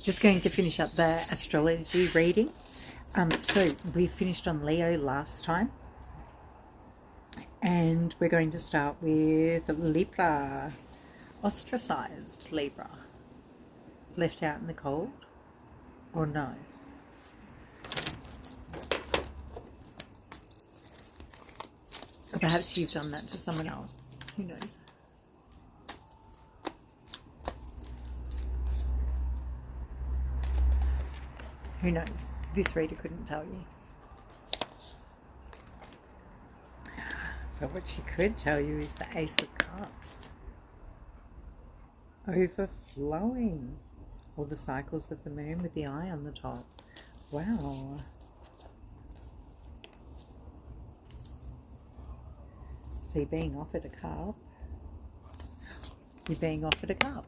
Just going to finish up the astrology reading. So we finished on Leo last time, and we're going to start with Libra. Ostracized Libra. Left out in the cold, or no? Or perhaps you've done that to someone else. Who knows? Who knows? This reader couldn't tell you. But what she could tell you is the Ace of Cups. Overflowing. All the cycles of the moon with the eye on the top. Wow. So you're being offered a cup. You're being offered a cup.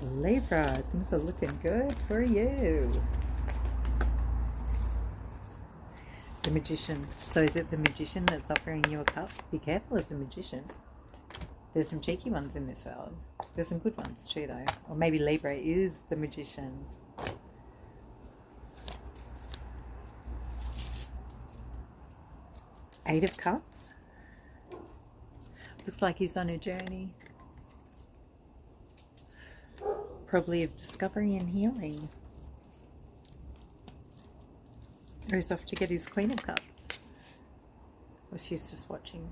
Libra, things are looking good for you. The Magician. So is it the Magician that's offering you a cup? Be careful of the Magician. There's some cheeky ones in this world. There's some good ones too, though. Or maybe Libra is the Magician. Eight of Cups. Looks like he's on a journey. Probably of discovery and healing. Or he's off to get his Queen of Cups. Or she's just watching.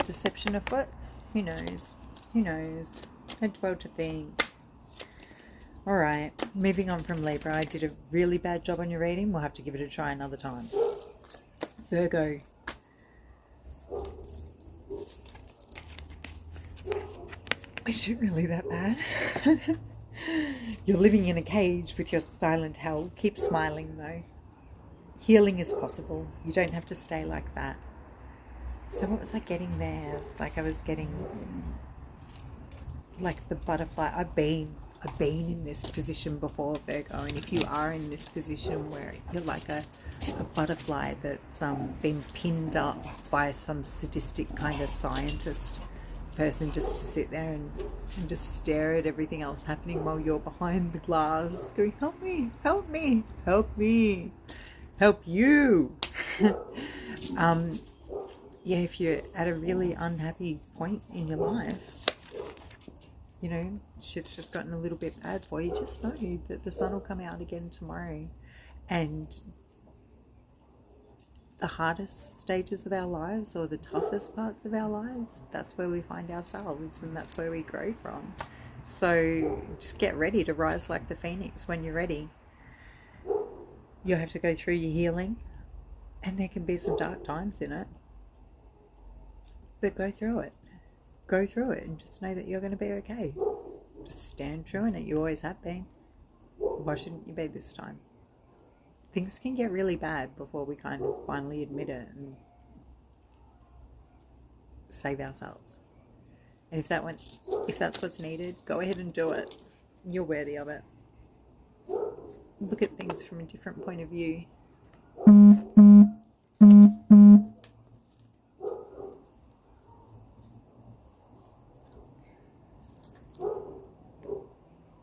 Deception afoot? Who knows? Who knows? Don't dwell to think. Alright, moving on from Libra. I did a really bad job on your reading. We'll have to give it a try another time. Virgo. Is it really that bad? You're living in a cage with your silent hell. Keep smiling though. Healing is possible. You don't have to stay like that. So what was I getting there? Like I was getting like the butterfly. I've been in this position before, Virgo, and if you are in this position where you're like a butterfly that's been pinned up by some sadistic kind of scientist person just to sit there and just stare at everything else happening while you're behind the glass going, help me, help me, help me, help you. Yeah, if you're at a really unhappy point in your life, you know, shit's just gotten a little bit bad for you, just know that the sun will come out again tomorrow. And the hardest stages of our lives, or the toughest parts of our lives, that's where we find ourselves, and that's where we grow from. So just get ready to rise like the phoenix when you're ready. You'll have to go through your healing, and there can be some dark times in it. But go through it. Go through it and just know that you're going to be okay. Just stand true in it. You always have been. Why shouldn't you be this time? Things can get really bad before we kind of finally admit it and save ourselves. And if that's what's needed, go ahead and do it. You're worthy of it. Look at things from a different point of view.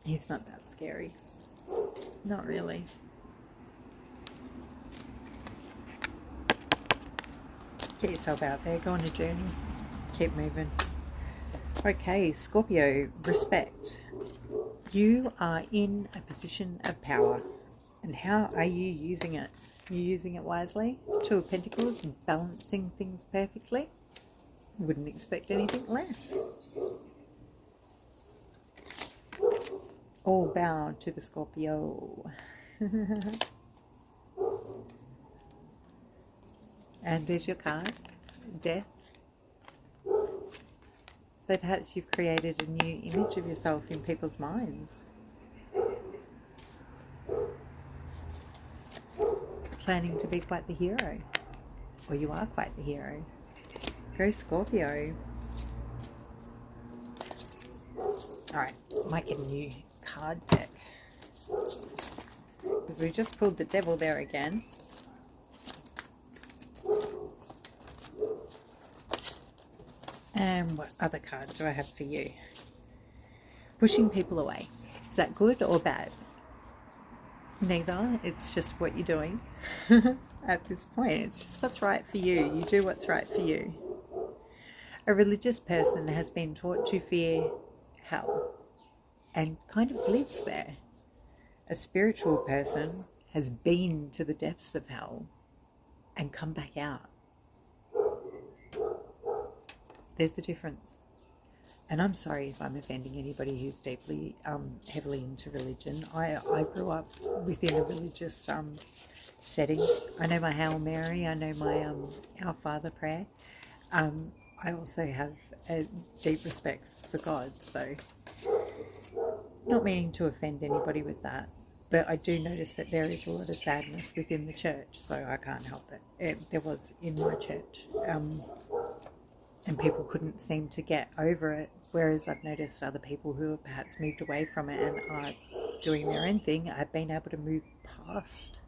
He's not that scary. Not really. Get yourself out there. Go on a journey. Keep moving. Okay, Scorpio, respect. You are in a position of power. And how are you using it? You're using it wisely. Two of Pentacles, balancing things perfectly. Wouldn't expect anything less. All bow to the Scorpio. And there's your card, Death. So perhaps you've created a new image of yourself in people's minds. Planning to be quite the hero. Or you are quite the hero. Go Scorpio. Alright, might get a new card deck. Because we just pulled the Devil there again. And what other card do I have for you? Pushing people away. Is that good or bad? Neither. It's just what you're doing at this point. It's just what's right for you. You do what's right for you. A religious person has been taught to fear hell and kind of lives there. A spiritual person has been to the depths of hell and come back out. There's the difference. And I'm sorry if I'm offending anybody who's deeply, heavily into religion. I grew up within a religious setting. I know my Hail Mary. I know my Our Father prayer. I also have a deep respect for God. So, not meaning to offend anybody with that. But I do notice that there is a lot of sadness within the church. So I can't help it. There was in my church. And people couldn't seem to get over it, whereas I've noticed other people who have perhaps moved away from it and are doing their own thing, have been able to move past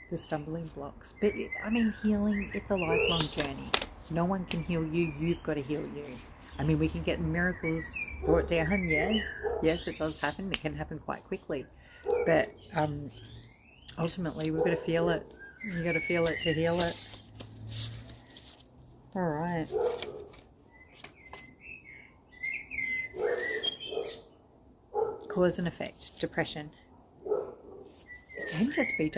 the stumbling blocks. But, I mean, healing, it's a lifelong journey. No one can heal you, you've got to heal you. I mean, we can get miracles brought down, yes, it does happen. It can happen quite quickly. But ultimately, we've got to feel it. You've got to feel it to heal it. All right. Cause and effect, depression. It can just be,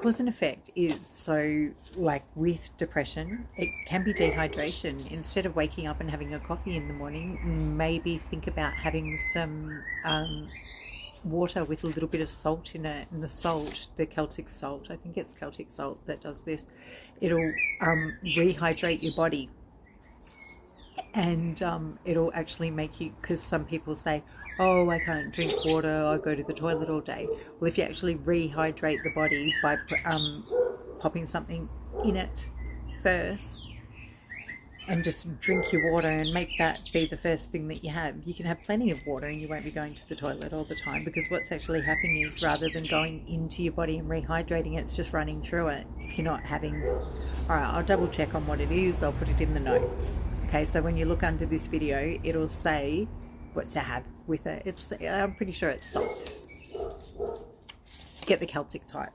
cause and effect is, so like with depression, it can be dehydration. Instead of waking up and having a coffee in the morning, maybe think about having some water with a little bit of salt in it. And the salt, the Celtic salt, I think it's Celtic salt that does this. It'll rehydrate your body. And it'll actually make you, because some people say, oh, I can't drink water, I go to the toilet all day. Well, if you actually rehydrate the body by popping something in it first and just drink your water and make that be the first thing that you have, you can have plenty of water and you won't be going to the toilet all the time, because what's actually happening is, rather than going into your body and rehydrating it, it's just running through it. If you're not having, all right, I'll double check on what it is, I'll put it in the notes. Okay, so when you look under this video, it'll say what to have with it. I'm pretty sure it's salt. Get the Celtic type.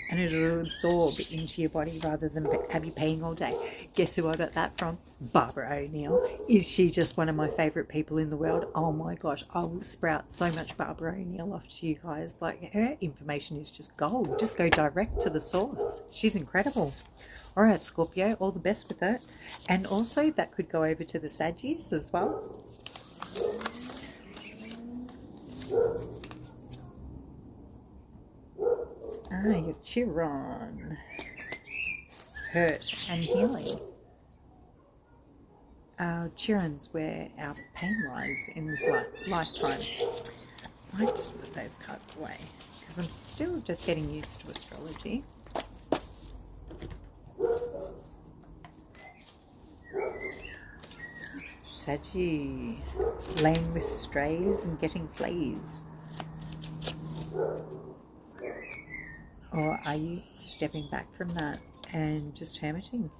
And it'll absorb into your body rather than have you peeing all day. Guess who I got that from? Barbara O'Neill. Is she just one of my favourite people in the world? Oh my gosh, I will sprout so much Barbara O'Neill off to you guys. Like, her information is just gold. Just go direct to the source. She's incredible. All right, Scorpio, all the best with it. And also, that could go over to the Saggies as well. Your Chiron. Hurt and healing. Our Chiron's where our pain lies in this lifetime. I might just put those cards away, because I'm still just getting used to astrology. Saggy, laying with strays and getting fleas. Or are you stepping back from that and just hermiting?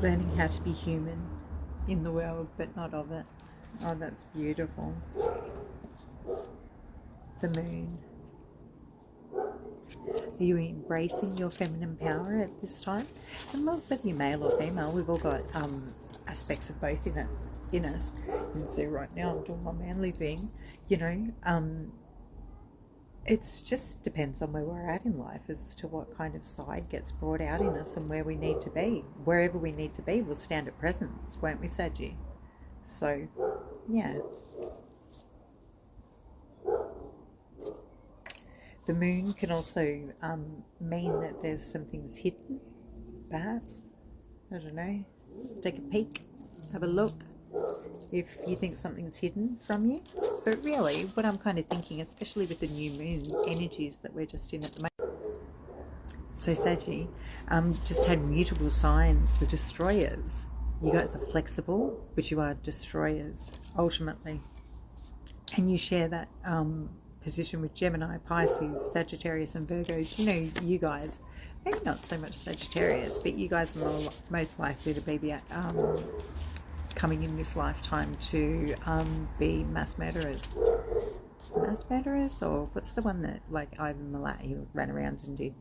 Learning how to be human in the world, but not of it. Oh, that's beautiful. The moon. Are you embracing your feminine power at this time? And look, whether you're male or female, we've all got aspects of both in us. And so right now I'm doing my manly thing, it's just depends on where we're at in life as to what kind of side gets brought out in us and where we need to be. Wherever we need to be, we'll stand at presence, won't we, Saggy? So, yeah. The moon can also mean that there's some things hidden, perhaps. I don't know. Take a peek, have a look, if you think something's hidden from you. But really, what I'm kind of thinking, especially with the new moon energies that we're just in at the moment. So Saggy just had mutable signs, the destroyers. You guys are flexible, but you are destroyers, ultimately. And you share that position with Gemini, Pisces, Sagittarius and Virgos. You know, you guys, maybe not so much Sagittarius, but you guys are most likely to be coming in this lifetime to be mass murderers. Mass murderers? Or what's the one that, like, Ivan Milat, he ran around and did?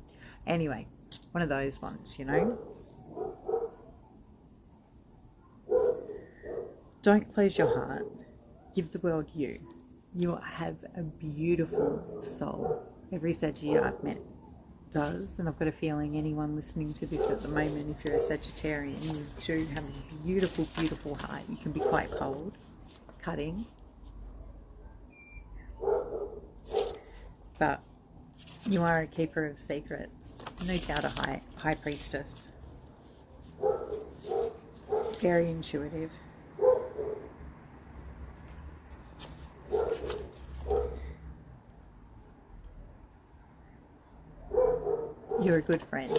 Anyway, one of those ones, you know. Don't close your heart. Give the world you. You have a beautiful soul. Every Sagittarius I've met does, and I've got a feeling anyone listening to this at the moment, if you're a Sagittarian, you do have a beautiful, beautiful heart. You can be quite cold, cutting, but you are a keeper of secrets. No doubt a high priestess. Very intuitive. You're a good friend.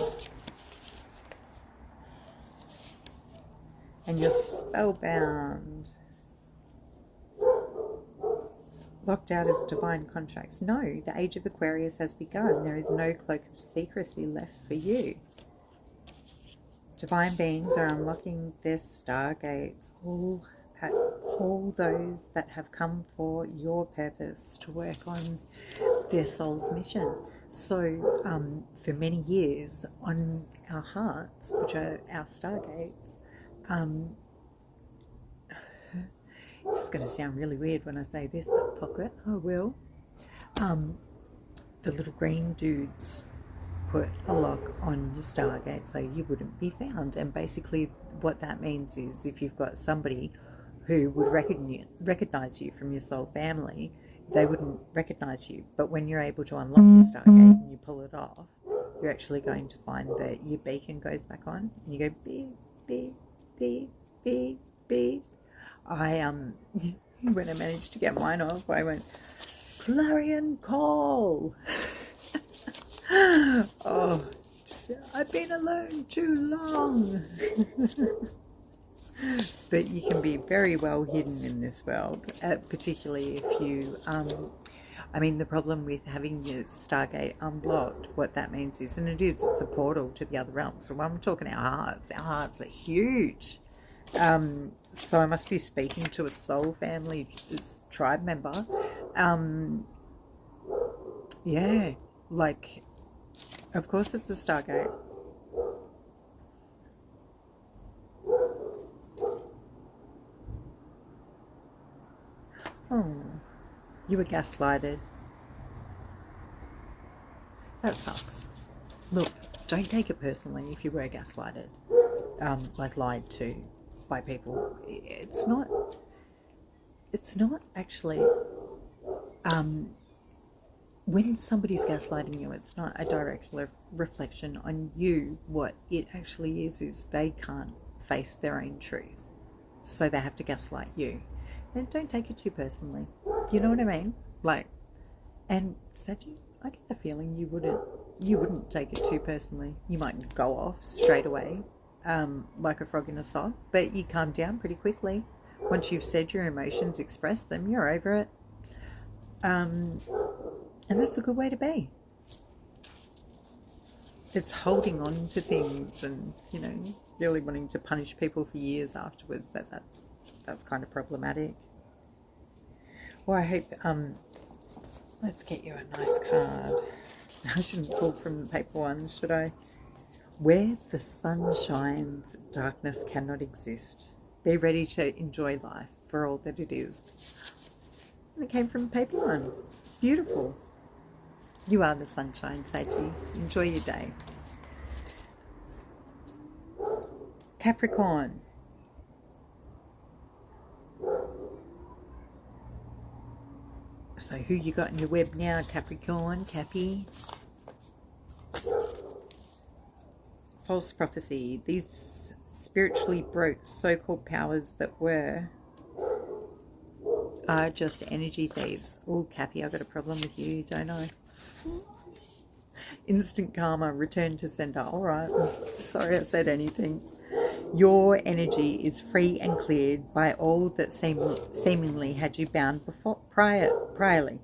And you're spellbound. Locked out of divine contracts. No, the age of Aquarius has begun. There is no cloak of secrecy left for you. Divine beings are unlocking their stargates. All those that have come for your purpose to work on their soul's mission. So for many years on our hearts, which are our stargates, it's going to sound really weird when I say this, but pocket, I will. The little green dudes put a lock on your stargate so you wouldn't be found. And basically what that means is if you've got somebody who would recognize you from your soul family, they wouldn't recognize you. But when you're able to unlock your stargate and you pull it off, you're actually going to find that your beacon goes back on and you go beep, beep, beep, beep, beep. When I managed to get mine off, I went, clarion call. Oh, I've been alone too long. But you can be very well hidden in this world, particularly if you, the problem with having your stargate unblocked, what that means is, and it's a portal to the other realm. So when I'm talking our hearts are huge. So I must be speaking to a soul family tribe member. Yeah, like, of course it's a stargate. Oh, you were gaslighted. That sucks. Look, don't take it personally if you were gaslighted, like lied to by people. It's not actually, when somebody's gaslighting you, it's not a direct reflection on you. What it actually is they can't face their own truth. So they have to gaslight you. And don't take it too personally. You know what I mean? Like, and Saggy, I get the feeling you wouldn't take it too personally. You might go off straight away, like a frog in a sock, but you calm down pretty quickly. Once you've said your emotions, expressed them, you're over it. And that's a good way to be. It's holding on to things and, really wanting to punish people for years afterwards. That's kind of problematic. Well, I hope, let's get you a nice card. I shouldn't pull from the paper ones, should I? Where the sun shines, darkness cannot exist. Be ready to enjoy life for all that it is. And it came from a paper one. Beautiful. You are the sunshine, Saggy. Enjoy your day. Capricorn. So who you got in your web now, Capricorn, Cappy? False prophecy. These spiritually broke so-called powers that were are just energy thieves. Oh, Cappy, I've got a problem with you, don't I? Instant karma, return to sender. All right. Sorry I said anything. Your energy is free and cleared by all that seemingly had you bound priorly.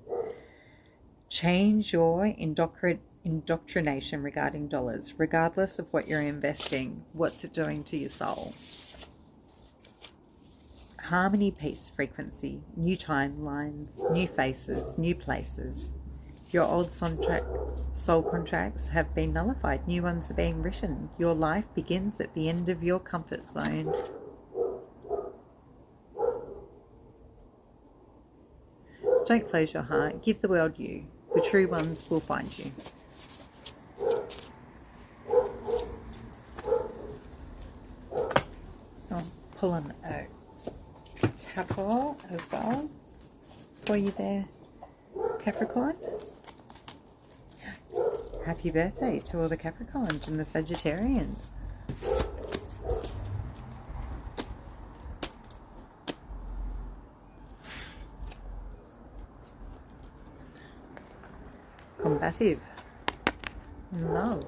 Change your indoctrination regarding dollars, regardless of what you're investing. What's it doing to your soul? Harmony, peace, frequency, new timelines, new faces, new places. Your old soul contracts have been nullified. New ones are being written. Your life begins at the end of your comfort zone. Don't close your heart. Give the world you. The true ones will find you. I'll pull on a tackle as well for you there, Capricorn. Happy birthday to all the Capricorns and the Sagittarians. Combative. Love.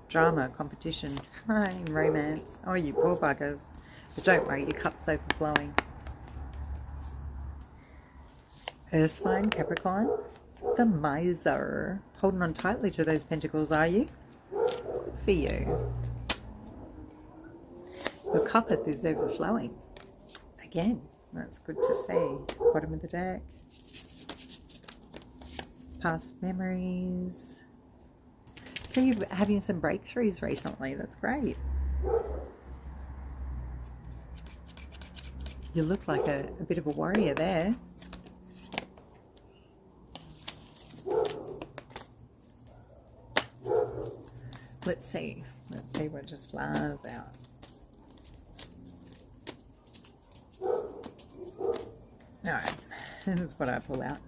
Drama, competition, crime, romance. Oh, you poor buggers. But don't worry, your cup's overflowing. Earth sign, Capricorn. The miser. Holding on tightly to those pentacles, are you? For you. Your cup is overflowing. Again, that's good to see. Bottom of the deck. Past memories. So you're having some breakthroughs recently. That's great. You look like a bit of a warrior there. Let's see what just flies out. Alright, that's what I pull out.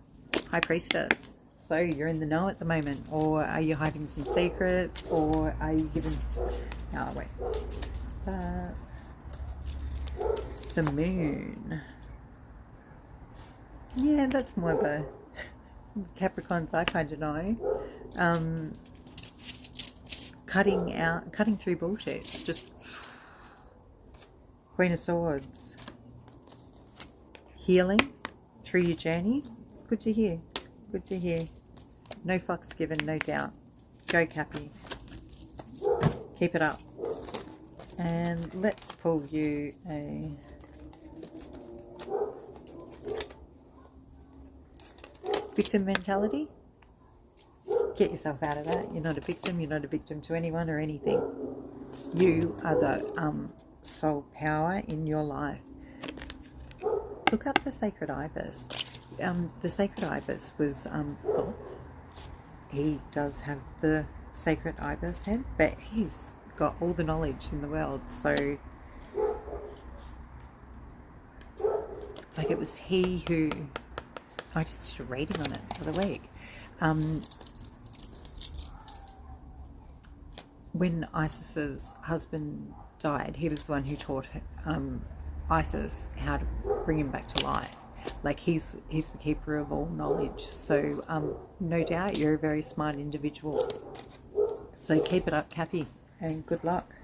High Priestess. So you're in the know at the moment, or are you hiding some secrets, or are you giving... Oh, wait. That. The Moon. Yeah, that's more of a... Capricorns I kind of know. Cutting through bullshit. Just Queen of Swords. Healing through your journey. It's good to hear. Good to hear. No fucks given, no doubt. Go, Cappy. Keep it up. And let's pull you a... victim mentality. Get yourself out of that. You're not a victim. You're not a victim to anyone or anything. You are the soul power in your life. Look up the Sacred Ibis. The Sacred Ibis was Thoth. He does have the Sacred Ibis head, but he's got all the knowledge in the world. So, like, it was he who... I just did a reading on it for the week. When Isis's husband died, he was the one who taught Isis how to bring him back to life. Like, he's the keeper of all knowledge. So no doubt you're a very smart individual. So keep it up, Cappy, and good luck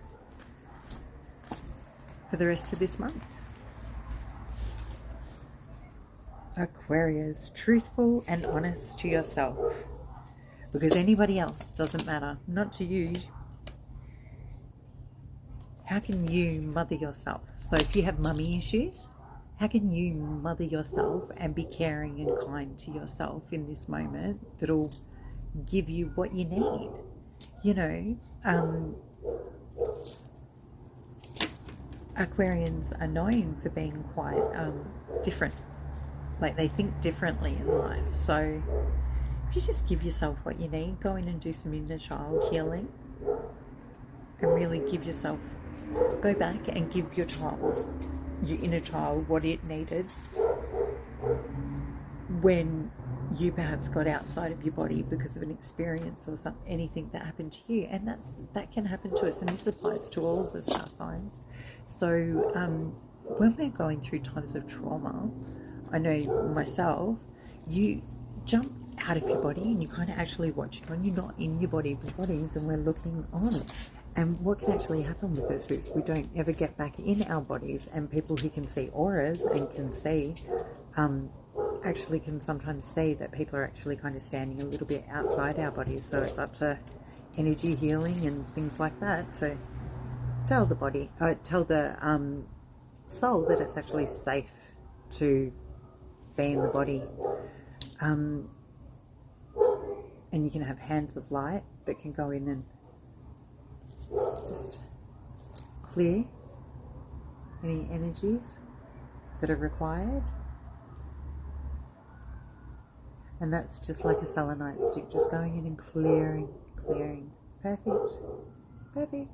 for the rest of this month. Aquarius, truthful and honest to yourself, because anybody else doesn't matter, not to you. How can you mother yourself? So if you have mummy issues, how can you mother yourself and be caring and kind to yourself in this moment that'll give you what you need? You know, Aquarians are known for being quite different. Like, they think differently in life. So if you just give yourself what you need, go in and do some inner child healing and really give yourself, go back and give your child, your inner child, what it needed when you perhaps got outside of your body because of an experience or anything that happened to you. And that can happen to us, and this applies to all of the star signs. So when we're going through times of trauma, I know myself, you jump out of your body and you kind of actually watch it on. You're not in your body, the bodies, and we're looking on. And what can actually happen with this is we don't ever get back in our bodies, and people who can see auras and can see, actually can sometimes see that people are actually kind of standing a little bit outside our bodies. So it's up to energy healing and things like that to tell the body, tell the soul that it's actually safe to be in the body. And you can have hands of light that can go in and just clear any energies that are required. And that's just like a selenite stick, just going in and clearing. Perfect. Okay.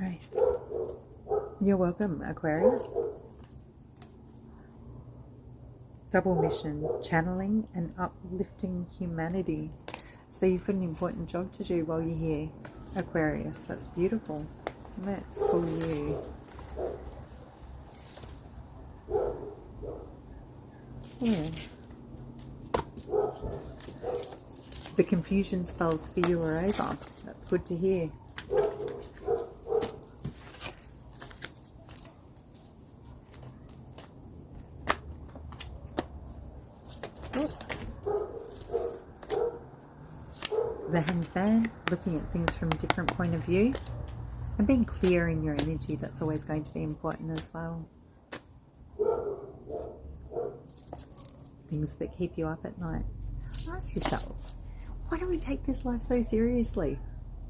Alright. You're welcome, Aquarius. Double mission, channeling and uplifting humanity. So you've got an important job to do while you're here, Aquarius. That's beautiful. And that's for you. Yeah. The confusion spells for you are over. That's good to hear. The Hanged Man, looking at things from a different point of view and being clear in your energy. That's always going to be important as well. Things that keep you up at night. Ask yourself, why do we take this life so seriously?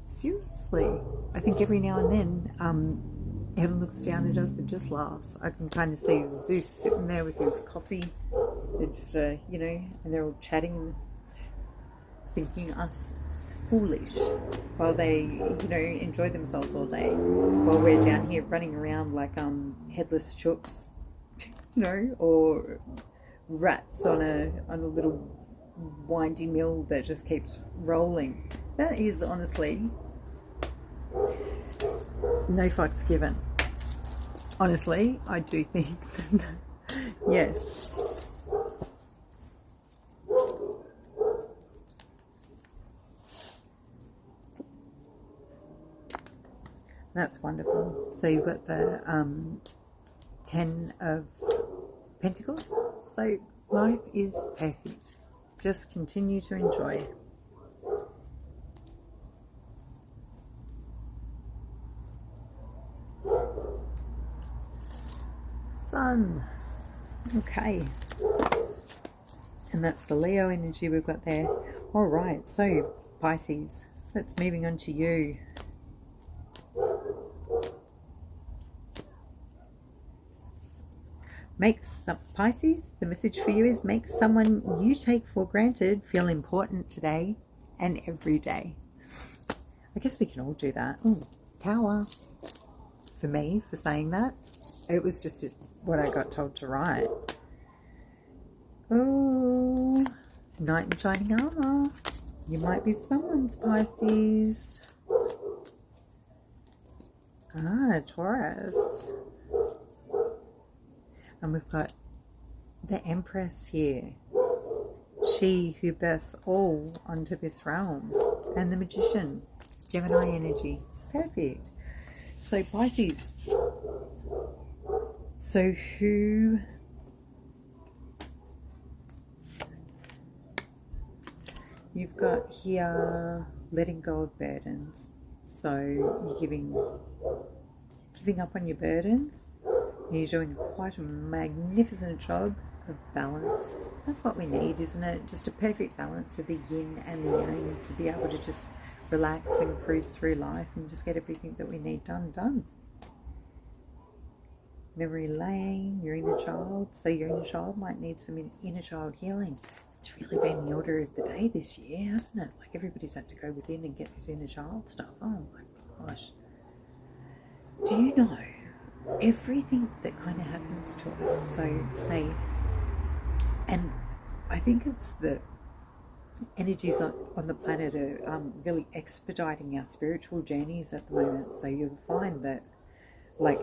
Seriously. I think every now and then Heaven looks down at us and just laughs. I can kind of see Zeus sitting there with his coffee. They're just, you know, and they're all chatting, thinking us foolish while they, you know, enjoy themselves all day, while we're down here running around like headless chooks, you know, or rats on a little windy mill that just keeps rolling. That is honestly no fucks given. Honestly, I do think yes. That's wonderful. So you've got the 10 of Pentacles. So life is perfect. Just continue to enjoy. Sun. Okay. And that's the Leo energy we've got there. All right. So Pisces. Let's moving on to you. Pisces, the message for you is make someone you take for granted feel important today and every day. I guess we can all do that. Ooh, Tower. For me, for saying that. It was just what I got told to write. Oh, Knight in Shining Armor. You might be someone's Pisces. Ah, Taurus. And we've got the Empress here. She who births all onto this realm. And the Magician. Gemini energy. Perfect. So Pisces. So who... You've got here letting go of burdens. So you're giving up on your burdens. You're doing quite a magnificent job of balance. That's what we need, isn't it? Just a perfect balance of the yin and the yang to be able to just relax and cruise through life and just get everything that we need done. Memory lane, your inner child. So your inner child might need some inner child healing. It's really been the order of the day this year, hasn't it? Like everybody's had to go within and get this inner child stuff. Oh my gosh. Do you know everything that kind of happens to us? So say, and I think it's the energies on the planet are really expediting our spiritual journeys at the moment. So you'll find that, like,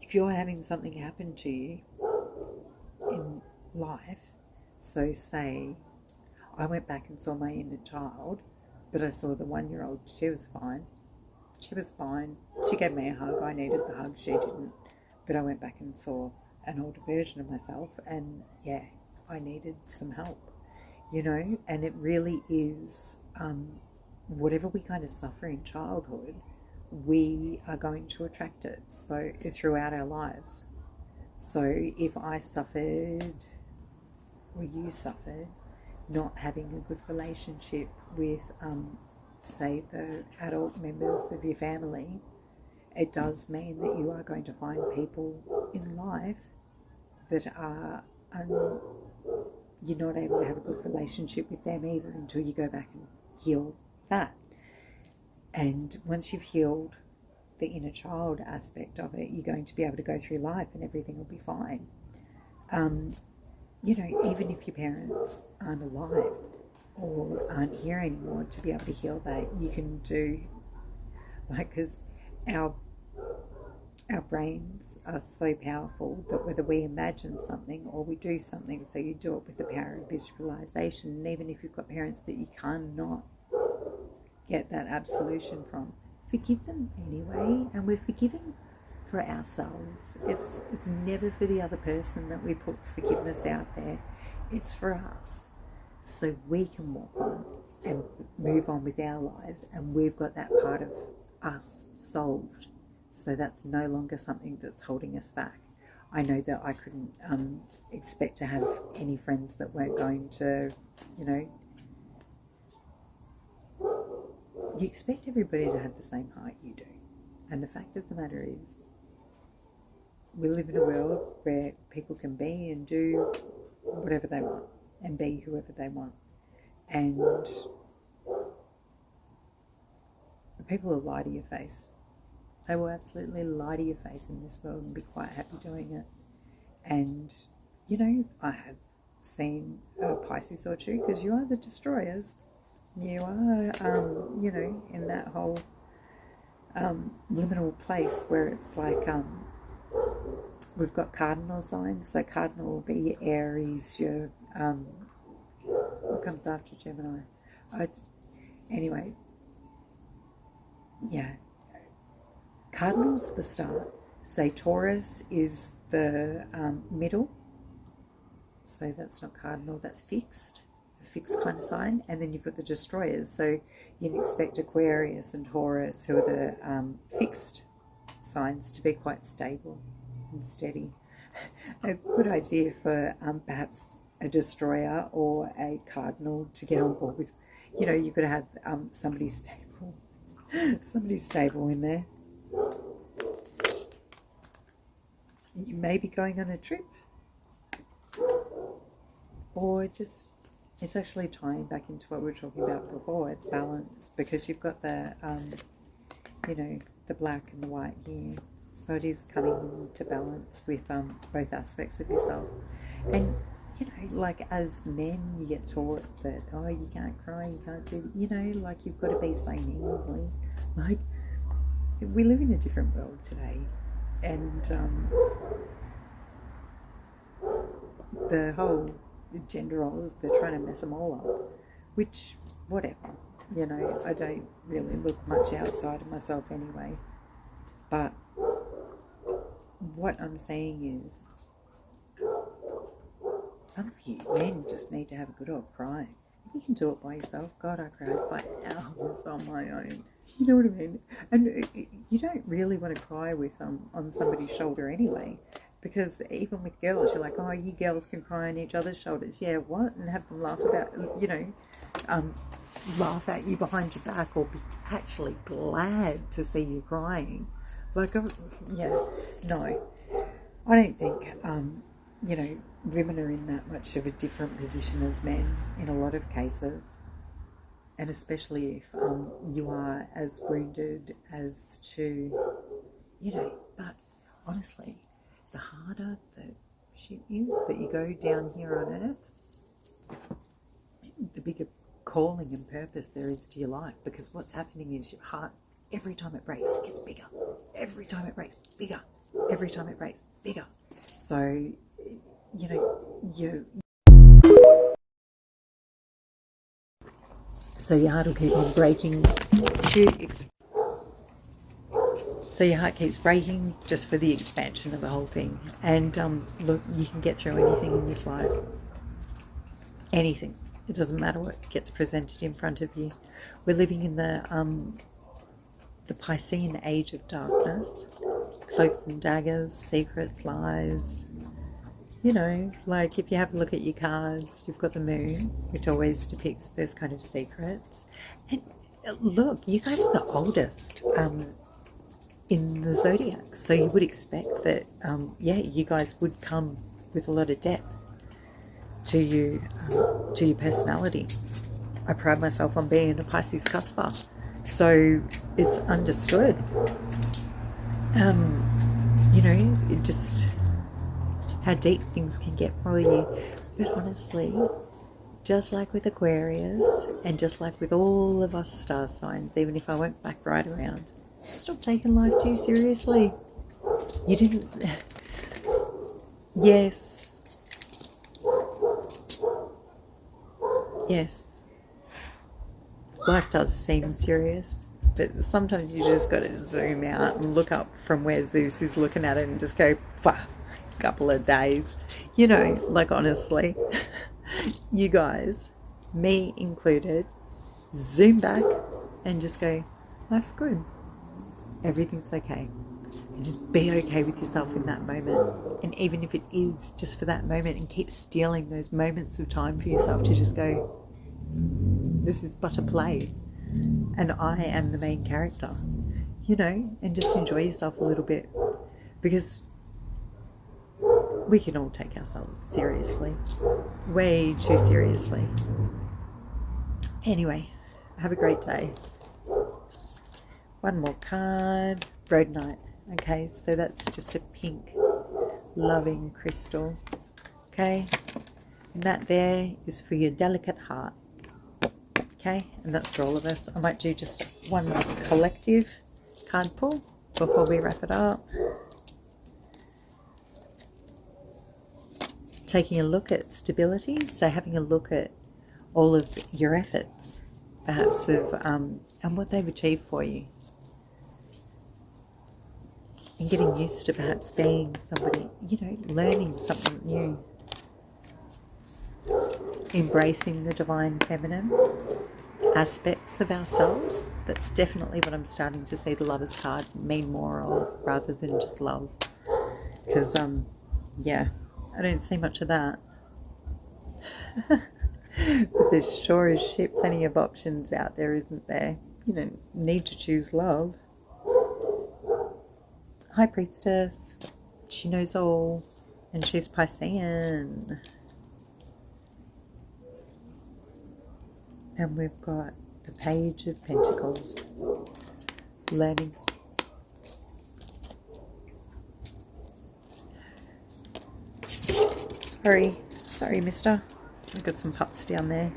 if you're having something happen to you in life, so say I went back and saw my inner child, But I saw the 1-year-old, she was fine. She was fine. She gave me a hug. I needed the hug. She didn't. But I went back and saw an older version of myself, and yeah, I needed some help, you know. And it really is, whatever we kind of suffer in childhood, we are going to attract it. So throughout our lives. So if I suffered, or you suffered, not having a good relationship with, say, the adult members of your family, it does mean that you are going to find people in life that are, you're not able to have a good relationship with them either until you go back and heal that. And once you've healed the inner child aspect of it, you're going to be able to go through life and everything will be fine. You know, even if your parents aren't alive or aren't here anymore, to be able to heal that, you can do, like, because our brains are so powerful that whether we imagine something or we do something, so you do it with the power of visualization, and even if you've got parents that you cannot get that absolution from, forgive them anyway. And we're forgiving for ourselves. It's never for the other person that we put forgiveness out there. It's for us, so we can walk on and move on with our lives, and we've got that part of us solved. So that's no longer something that's holding us back. I know that I couldn't expect to have any friends that weren't going to, you know, you expect everybody to have the same heart you do. And the fact of the matter is, we live in a world where people can be and do whatever they want and be whoever they want. And people will lie to your face. They will absolutely lie to your face in this world and be quite happy doing it. And, you know, I have seen a Pisces or two, because you are the destroyers. You are, you know, in that whole liminal place where it's like, we've got cardinal signs. So cardinal will be your Aries, your, what comes after Gemini? Anyway, yeah. Cardinal's the start. Say Taurus is the middle. So that's not cardinal, that's fixed. A fixed kind of sign. And then you've got the destroyers. So you can expect Aquarius and Taurus, who are the fixed signs, to be quite stable and steady. A good idea for perhaps a destroyer or a cardinal to get on board with. You know, you could have somebody stable in there. You may be going on a trip, or just, it's actually tying back into what we were talking about before. It's balance, because you've got the, you know, the black and the white here. So it is coming into balance with both aspects of yourself. And, you know, like as men, you get taught that, oh, you can't cry, you can't do, you know, like you've got to be so manly. Like, we live in a different world today. And the whole gender roles, they're trying to mess them all up, which, whatever, you know, I don't really look much outside of myself anyway. But what I'm saying is, some of you men just need to have a good old cry. If you can do it by yourself, God, I cried for hours on my own. You know what I mean? And you don't really want to cry with on somebody's shoulder anyway, because even with girls, you're like, oh, you girls can cry on each other's shoulders. Yeah, what? And have them laugh about, you know, laugh at you behind your back, or be actually glad to see you crying. Like, yeah, no, I don't think, you know, women are in that much of a different position as men in a lot of cases. And especially if you are as wounded as to, you know, but honestly, the harder the shit is that you go down here on earth, the bigger calling and purpose there is to your life. Because what's happening is your heart, every time it breaks, it gets bigger. Every time it breaks, bigger. Every time it breaks, bigger. So, you know, So your heart will keep on breaking so your heart keeps breaking just for the expansion of the whole thing. And look, you can get through anything in this life. Anything. It doesn't matter what gets presented in front of you. We're living in the Piscean age of darkness. Cloaks and daggers, secrets, lies. You know, like if you have a look at your cards, you've got the moon, which always depicts this kind of secrets. And look, you guys are the oldest in the zodiac, so you would expect that, yeah, you guys would come with a lot of depth to you, to your personality. I pride myself on being a Pisces cusper, so it's understood. You know, it just how deep things can get for you. But honestly, just like with Aquarius, and just like with all of us star signs, even if I went back right around, stop taking life too seriously. You didn't. Yes. Yes. Life does seem serious, but sometimes you just got to zoom out and look up from where Zeus is looking at it and just go, couple of days. You know, like honestly, you guys, me included, zoom back and just go, life's good. Everything's okay. And just be okay with yourself in that moment. And even if it is just for that moment, and keep stealing those moments of time for yourself to just go, this is but a play. And I am the main character. You know, and just enjoy yourself a little bit. Because we can all take ourselves seriously. Way too seriously. Anyway, have a great day. One more card. Rhodonite. Okay, so that's just a pink, loving crystal. Okay, and that there is for your delicate heart. Okay, and that's for all of us. I might do just one more collective card pull before we wrap it up. Taking a look at stability, so having a look at all of your efforts, perhaps, of and what they've achieved for you. And getting used to perhaps being somebody, you know, learning something new. Embracing the divine feminine aspects of ourselves. That's definitely what I'm starting to see the Lover's card mean more of, rather than just love. Because, yeah, I don't see much of that. But there's sure as shit plenty of options out there, isn't there? You don't need to choose love. High Priestess, she knows all, and she's Piscean. And we've got the Page of Pentacles, learning. Sorry mister, I've got some pups down there.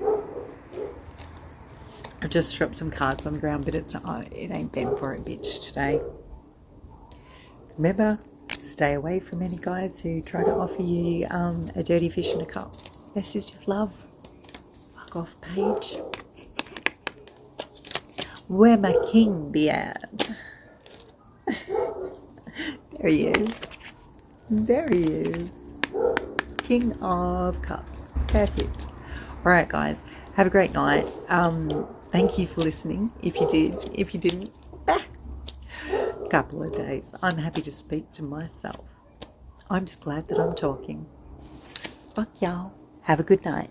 I've just dropped some cards on the ground, but it's not, it ain't been for a bitch today. Remember, stay away from any guys who try to offer you a dirty fish in a cup. Message of love. Fuck off, Page. Where my king be at? There he is. There he is. King of Cups. Perfect. All right, guys. Have a great night. Thank you for listening. If you did. If you didn't, couple of days. I'm happy to speak to myself. I'm just glad that I'm talking. Fuck y'all. Have a good night.